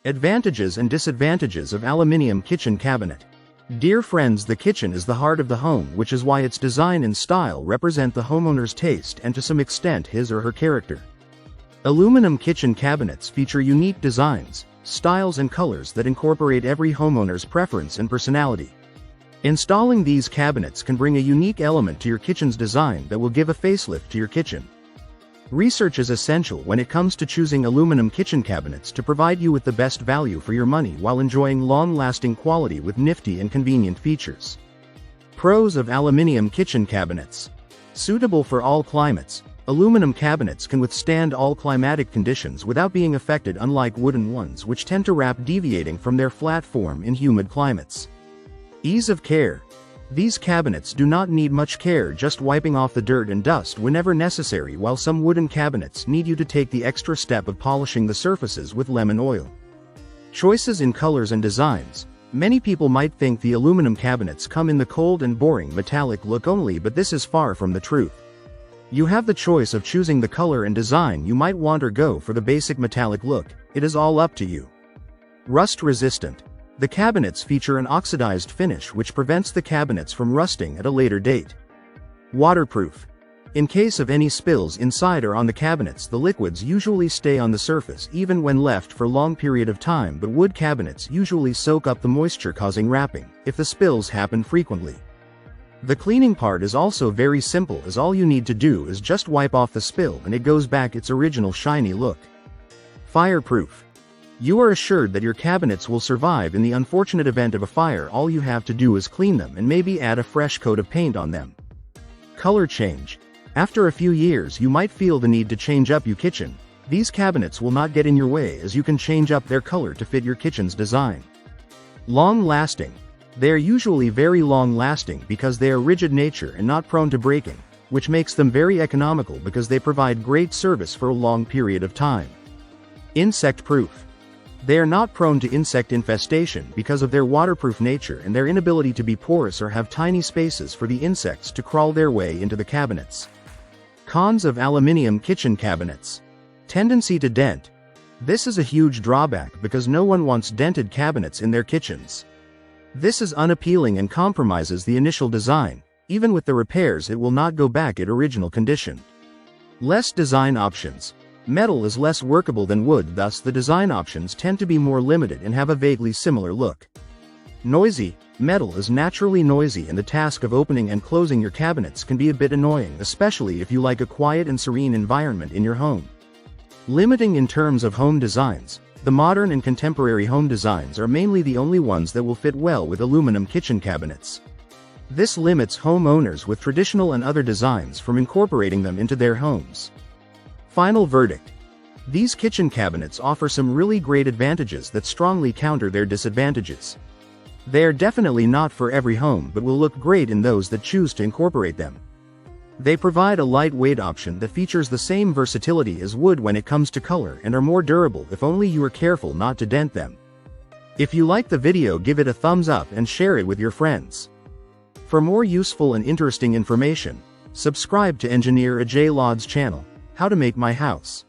Advantages and disadvantages of aluminium kitchen cabinet. Dear friends, the kitchen is the heart of the home, which is why its design and style represent the homeowner's taste and to some extent his or her character. Aluminum kitchen cabinets feature unique designs, styles and colors that incorporate every homeowner's preference and personality. Installing these cabinets can bring a unique element to your kitchen's design that will give a facelift to your kitchen. Research is essential when it comes to choosing aluminum kitchen cabinets to provide you with the best value for your money while enjoying long-lasting quality with nifty and convenient features. Pros of aluminium kitchen cabinets. Suitable for all climates, aluminum cabinets can withstand all climatic conditions without being affected, unlike wooden ones which tend to wrap, deviating from their flat form in humid climates. Ease of care. These cabinets do not need much care, just wiping off the dirt and dust whenever necessary, while some wooden cabinets need you to take the extra step of polishing the surfaces with lemon oil. Choices in colors and designs. Many people might think the aluminum cabinets come in the cold and boring metallic look only, but this is far from the truth. You have the choice of choosing the color and design you might want or go for the basic metallic look. It is all up to you. Rust resistant. The cabinets feature an oxidized finish which prevents the cabinets from rusting at a later date. Waterproof. In case of any spills inside or on the cabinets, the liquids usually stay on the surface even when left for a long period of time, but wood cabinets usually soak up the moisture, causing wrapping if the spills happen frequently. The cleaning part is also very simple, as all you need to do is just wipe off the spill and it goes back its original shiny look. Fireproof. You are assured that your cabinets will survive in the unfortunate event of a fire. All you have to do is clean them and maybe add a fresh coat of paint on them. Color change. After a few years you might feel the need to change up your kitchen. These cabinets will not get in your way, as you can change up their color to fit your kitchen's design. Long lasting. They are usually very long lasting because they are rigid nature and not prone to breaking, which makes them very economical because they provide great service for a long period of time. Insect proof. They are not prone to insect infestation because of their waterproof nature and their inability to be porous or have tiny spaces for the insects to crawl their way into the cabinets. Cons of aluminium kitchen cabinets. Tendency to dent. This is a huge drawback because no one wants dented cabinets in their kitchens. This is unappealing and compromises the initial design. Even with the repairs, it will not go back at original condition. Less design options. Metal is less workable than wood, thus the design options tend to be more limited and have a vaguely similar look. Noisy. Metal is naturally noisy and the task of opening and closing your cabinets can be a bit annoying, especially if you like a quiet and serene environment in your home. Limiting in terms of home designs. The modern and contemporary home designs are mainly the only ones that will fit well with aluminum kitchen cabinets. This limits homeowners with traditional and other designs from incorporating them into their homes. Final verdict. These kitchen cabinets offer some really great advantages that strongly counter their disadvantages. They are definitely not for every home, but will look great in those that choose to incorporate them. They provide a lightweight option that features the same versatility as wood when it comes to color and are more durable if only you are careful not to dent them. If you like the video, give it a thumbs up and share it with your friends. For more useful and interesting information, subscribe to Engineer Ajay Lod's channel, How to Make My House.